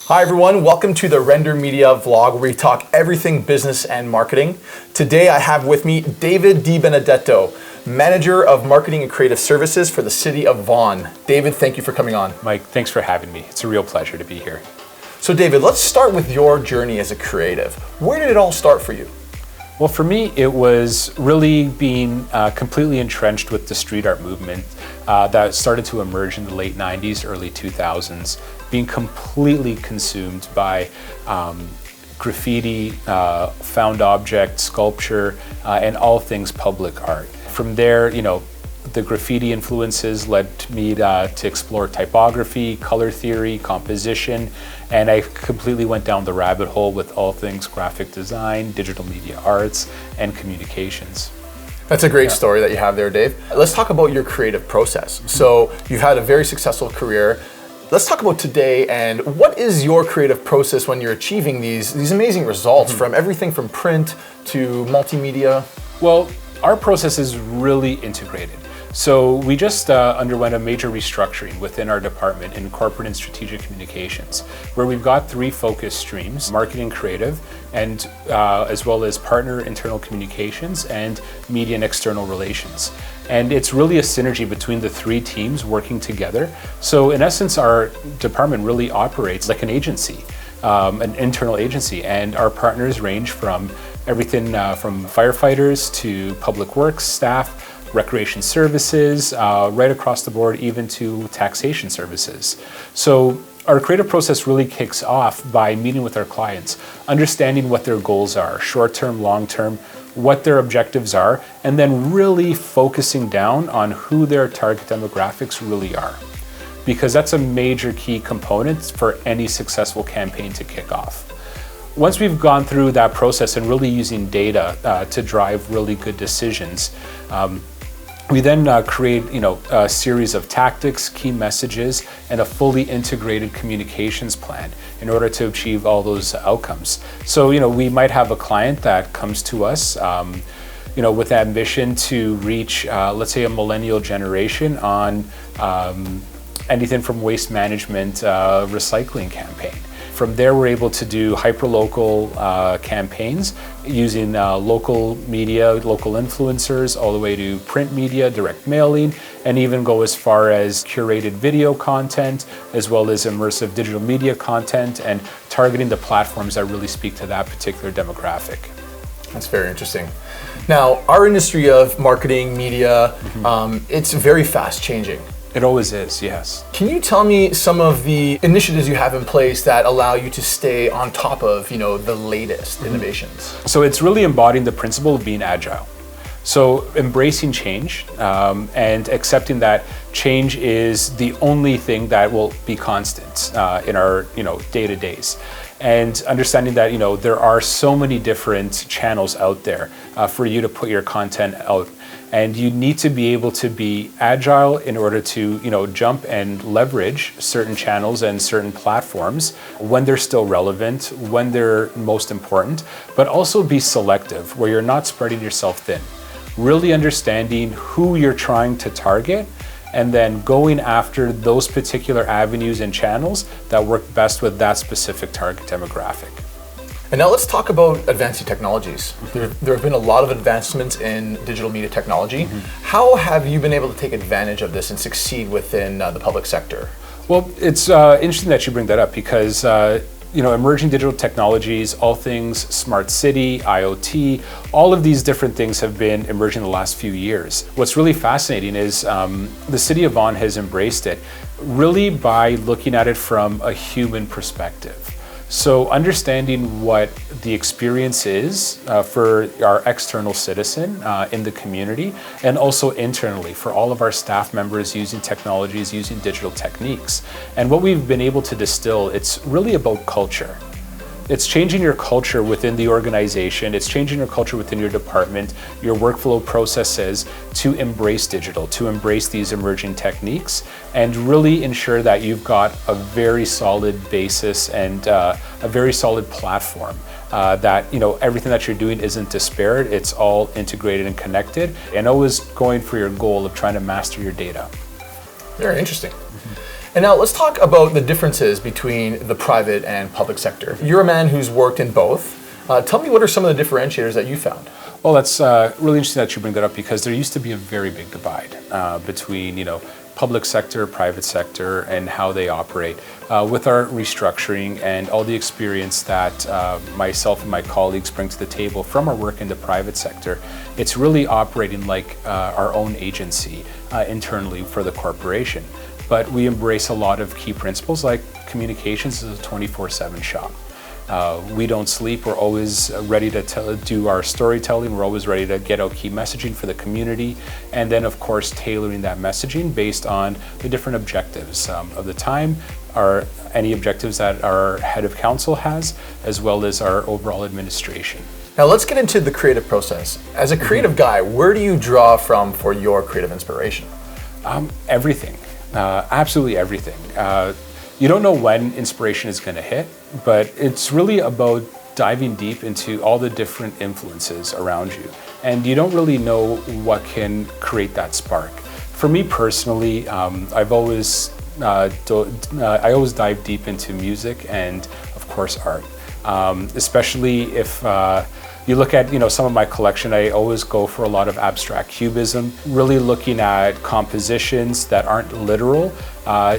Hi everyone, welcome to the Render Media vlog where we talk everything business and marketing. Today I have with me David Benedetto, Manager of Marketing and Creative Services for the City of Vaughan. David, thank you for coming on. Mike, thanks for having me. It's a real pleasure to be here. So David, let's start with your journey as a creative. Where did it all start for you? Well, for me, it was really being completely entrenched with the street art movement that started to emerge in the late 90s, early 2000s, being completely consumed by graffiti, found object, sculpture, and all things public art. From there, the graffiti influences led me to explore typography, color theory, composition, and I completely went down the rabbit hole with all things graphic design, digital media arts, and communications. That's a great story that you have there, Dave. Let's talk about your creative process. So you've had a very successful career. Let's talk about today and what is your creative process when you're achieving these amazing results from everything from print to multimedia? Well, our process is really integrated. So we just underwent a major restructuring within our department in corporate and strategic communications, where we've got three focus streams: marketing, creative, and as well as partner internal communications and media and external relations. And it's really a synergy between the three teams working together. So in essence, our department really operates like an agency, an internal agency, and our partners range from everything from firefighters to public works staff, recreation services, right across the board, even to taxation services. So our creative process really kicks off by meeting with our clients, understanding what their goals are, short-term, long-term, what their objectives are, and then really focusing down on who their target demographics really are. Because that's a major key component for any successful campaign to kick off. Once we've gone through that process and really using data to drive really good decisions, we then create, a series of tactics, key messages, and a fully integrated communications plan in order to achieve all those outcomes. So, we might have a client that comes to us, with ambition to reach, let's say, a millennial generation on anything from waste management, recycling campaign. From there, we're able to do hyperlocal campaigns using local media, local influencers, all the way to print media, direct mailing, and even go as far as curated video content, as well as immersive digital media content, and targeting the platforms that really speak to that particular demographic. That's very interesting. Now, our industry of marketing, media, it's very fast changing. It always is, yes. Can you tell me some of the initiatives you have in place that allow you to stay on top of, the latest innovations? So it's really embodying the principle of being agile. So embracing change and accepting that change is the only thing that will be constant in our, day-to-days. And understanding that, there are so many different channels out there for you to put your content out. And you need to be able to be agile in order to, jump and leverage certain channels and certain platforms when they're still relevant, when they're most important, but also be selective where you're not spreading yourself thin. Really understanding who you're trying to target and then going after those particular avenues and channels that work best with that specific target demographic. And now let's talk about advancing technologies. There have been a lot of advancements in digital media technology. How have you been able to take advantage of this and succeed within the public sector? Well, it's interesting that you bring that up because emerging digital technologies, all things smart city, IoT, all of these different things have been emerging in the last few years. What's really fascinating is the City of Vaughan has embraced it really by looking at it from a human perspective. So understanding what the experience is for our external citizen in the community and also internally for all of our staff members using technologies, using digital techniques. And what we've been able to distill, it's really about culture. It's changing your culture within the organization, it's changing your culture within your department, your workflow processes to embrace digital, to embrace these emerging techniques, and really ensure that you've got a very solid basis and a very solid platform that everything that you're doing isn't disparate, it's all integrated and connected, and always going for your goal of trying to master your data. Very interesting. And now let's talk about the differences between the private and public sector. You're a man who's worked in both. Tell me, what are some of the differentiators that you found? Well, that's really interesting that you bring that up, because there used to be a very big divide between, public sector, private sector, and how they operate. With our restructuring and all the experience that myself and my colleagues bring to the table from our work in the private sector, it's really operating like our own agency internally for the corporation. But we embrace a lot of key principles, like communications is a 24/7 shop. We don't sleep. We're always ready to do our storytelling. We're always ready to get out key messaging for the community. And then, of course, tailoring that messaging based on the different objectives of the time, or any objectives that our head of council has, as well as our overall administration. Now let's get into the creative process. As a creative guy, where do you draw from for your creative inspiration? Everything. Absolutely everything. You don't know when inspiration is going to hit, but it's really about diving deep into all the different influences around you. And you don't really know what can create that spark. For me personally, I always dive deep into music and, of course, art. Especially if you look at some of my collection, I always go for a lot of abstract cubism, really looking at compositions that aren't literal,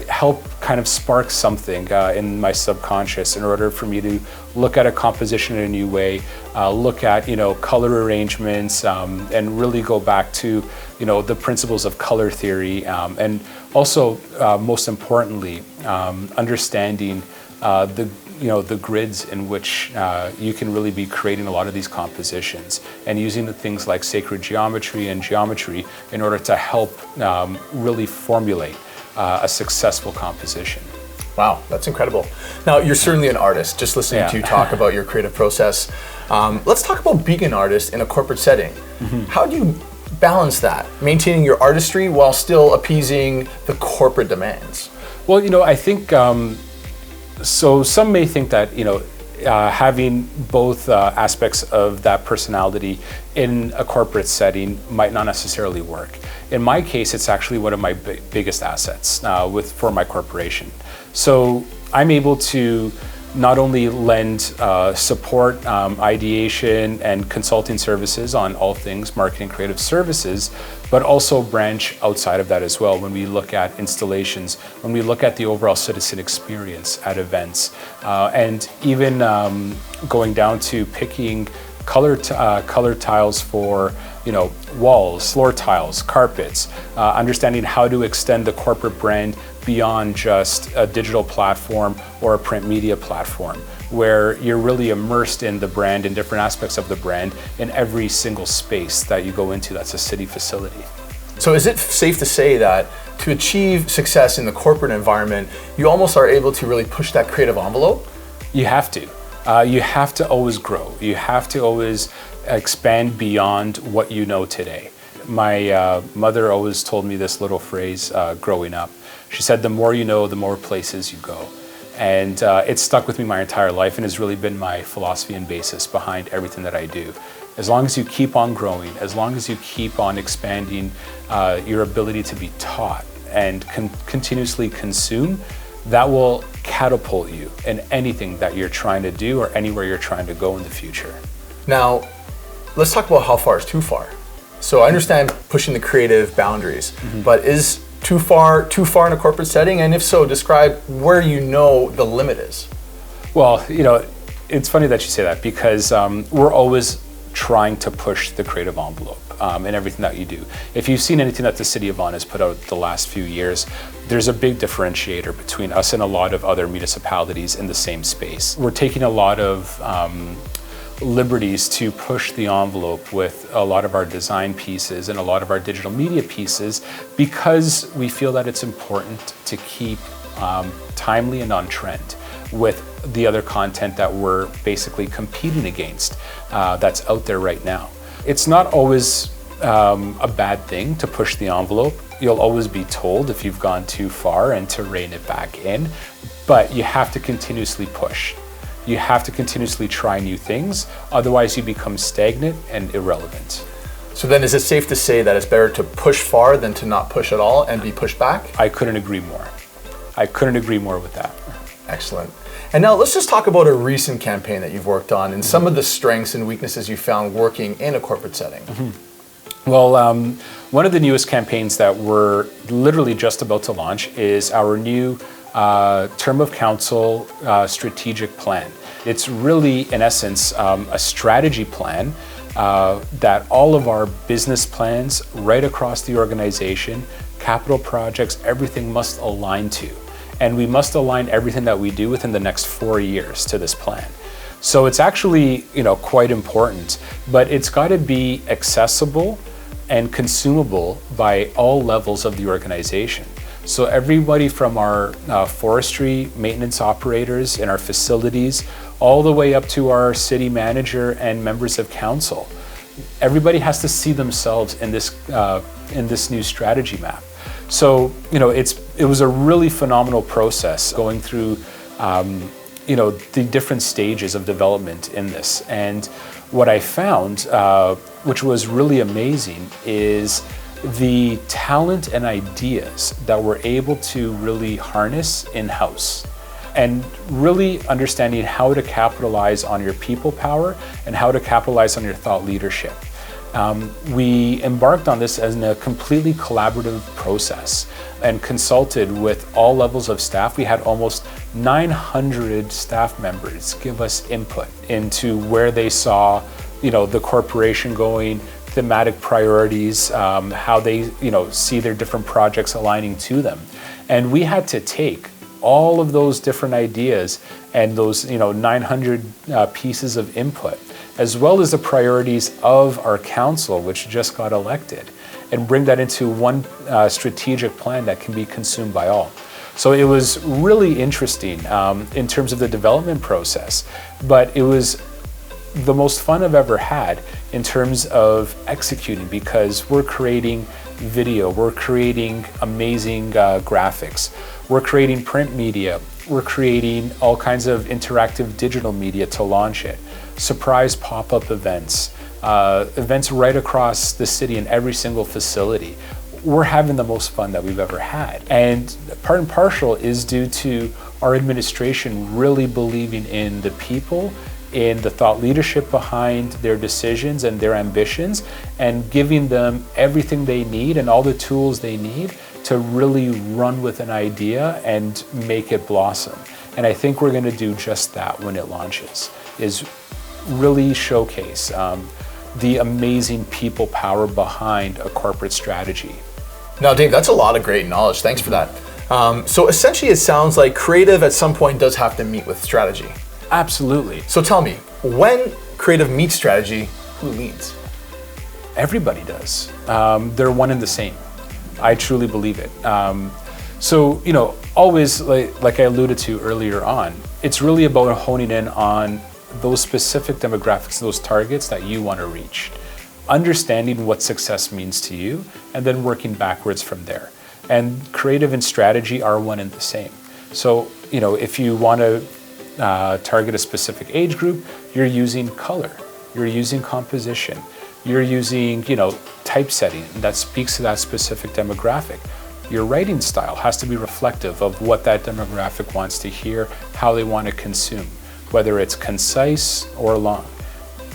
help kind of spark something in my subconscious in order for me to look at a composition in a new way, look at color arrangements, and really go back to the principles of color theory, and also most importantly, understanding the grids in which you can really be creating a lot of these compositions, and using the things like sacred geometry and geometry in order to help really formulate a successful composition. Wow, that's incredible. Now, you're certainly an artist, just listening to you talk about your creative process. Let's talk about being an artist in a corporate setting. How do you balance that, maintaining your artistry while still appeasing the corporate demands? Well, I think so some may think that, having both aspects of that personality in a corporate setting might not necessarily work. In my case, it's actually one of my biggest assets for my corporation. So I'm able to not only lend support, ideation, and consulting services on all things marketing creative services, but also branch outside of that as well when we look at installations, when we look at the overall citizen experience at events, and even going down to picking color tiles for walls, floor tiles, carpets, understanding how to extend the corporate brand beyond just a digital platform or a print media platform, where you're really immersed in the brand and different aspects of the brand in every single space that you go into that's a city facility. So is it safe to say that to achieve success in the corporate environment, you almost are able to really push that creative envelope? You have to. You have to always grow. You have to always expand beyond what you know today. My mother always told me this little phrase growing up. She said, the more you know, the more places you go. And it's stuck with me my entire life and has really been my philosophy and basis behind everything that I do. As long as you keep on growing, as long as you keep on expanding your ability to be taught and continuously consume, that will catapult you in anything that you're trying to do or anywhere you're trying to go in the future. Now, let's talk about how far is too far. So I understand pushing the creative boundaries, but is too far in a corporate setting? And if so, describe where the limit is. Well, it's funny that you say that, because we're always trying to push the creative envelope in everything that you do. If you've seen anything that the City of Vaughan has put out the last few years, there's a big differentiator between us and a lot of other municipalities in the same space. We're taking a lot of liberties to push the envelope with a lot of our design pieces and a lot of our digital media pieces, because we feel that it's important to keep timely and on trend with the other content that we're basically competing against that's out there right now. It's not always a bad thing to push the envelope. You'll always be told if you've gone too far and to rein it back in, but you have to continuously push. You have to continuously try new things, otherwise you become stagnant and irrelevant. So then is it safe to say that it's better to push far than to not push at all and be pushed back? I couldn't agree more. I couldn't agree more with that. Excellent. And now let's just talk about a recent campaign that you've worked on and some of the strengths and weaknesses you found working in a corporate setting. Well, one of the newest campaigns that we're literally just about to launch is our new term of council strategic plan. It's really, in essence, a strategy plan that all of our business plans right across the organization, capital projects, everything must align to. And we must align everything that we do within the next 4 years to this plan. So it's actually, quite important, but it's got to be accessible and consumable by all levels of the organization. So everybody from our forestry maintenance operators in our facilities, all the way up to our city manager and members of council, everybody has to see themselves in this new strategy map. So it was a really phenomenal process going through the different stages of development in this. And what I found, which was really amazing, is the talent and ideas that we're able to really harness in-house, and really understanding how to capitalize on your people power and how to capitalize on your thought leadership. We embarked on this as a completely collaborative process and consulted with all levels of staff. We had almost 900 staff members give us input into where they saw, the corporation going, thematic priorities, how they, see their different projects aligning to them. And we had to take all of those different ideas and those, 900 pieces of input, as well as the priorities of our council, which just got elected, and bring that into one strategic plan that can be consumed by all. So it was really interesting in terms of the development process, but it was the most fun I've ever had in terms of executing, because we're creating video, we're creating amazing graphics, we're creating print media, we're creating all kinds of interactive digital media to launch it, surprise pop-up events, events right across the city in every single facility. We're having the most fun that we've ever had. And part and parcel is due to our administration really believing in the people, in the thought leadership behind their decisions and their ambitions, and giving them everything they need and all the tools they need to really run with an idea and make it blossom. And I think we're going to do just that when it launches, is really showcase the amazing people power behind a corporate strategy. Now, Dave, that's a lot of great knowledge. Thanks for that. So essentially, it sounds like creative at some point does have to meet with strategy. Absolutely. So tell me, when creative meets strategy, who leads? Everybody does. They're one and the same. I truly believe it. So, always, like I alluded to earlier on, it's really about honing in on those specific demographics, those targets that you want to reach, understanding what success means to you, and then working backwards from there. And creative and strategy are one and the same. So, if you want to target a specific age group, you're using color, you're using composition, you're using, typesetting that speaks to that specific demographic. Your writing style has to be reflective of what that demographic wants to hear, how they want to consume, whether it's concise or long.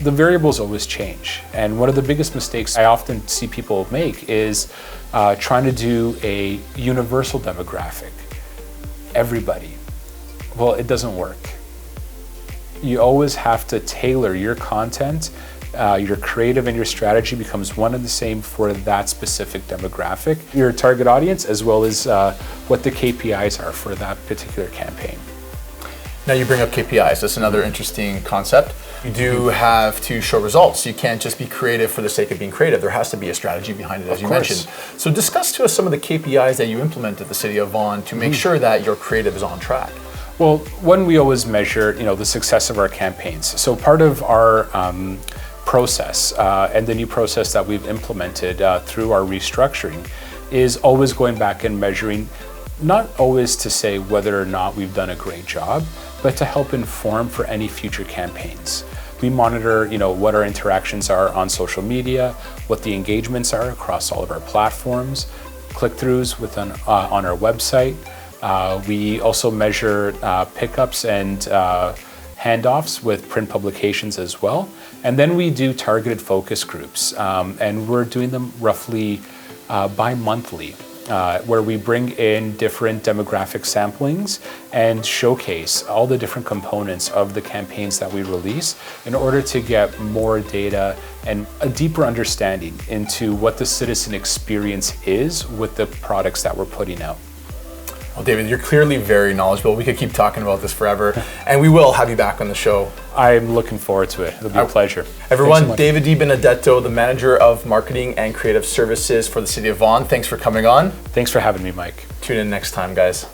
The variables always change. And one of the biggest mistakes I often see people make is trying to do a universal demographic. Everybody. Well, it doesn't work. You always have to tailor your content, your creative and your strategy becomes one and the same for that specific demographic, your target audience, as well as what the KPIs are for that particular campaign. Now you bring up KPIs. That's another interesting concept. You do have to show results. You can't just be creative for the sake of being creative. There has to be a strategy behind it, as you mentioned. So discuss to us some of the KPIs that you implement at the City of Vaughan to make sure that your creative is on track. Well, one, we always measure, the success of our campaigns. So part of our process and the new process that we've implemented through our restructuring is always going back and measuring, not always to say whether or not we've done a great job, but to help inform for any future campaigns. We monitor, what our interactions are on social media, what the engagements are across all of our platforms, click-throughs on our website. We also measure pickups and handoffs with print publications as well. And then we do targeted focus groups, and we're doing them roughly bi-monthly, where we bring in different demographic samplings and showcase all the different components of the campaigns that we release in order to get more data and a deeper understanding into what the citizen experience is with the products that we're putting out. Well, David, you're clearly very knowledgeable. We could keep talking about this forever, and we will have you back on the show. I'm looking forward to it. It'll be a pleasure. Everyone, so David D. Benedetto, the Manager of Marketing and Creative Services for the City of Vaughan. Thanks for coming on. Thanks for having me, Mike. Tune in next time, guys.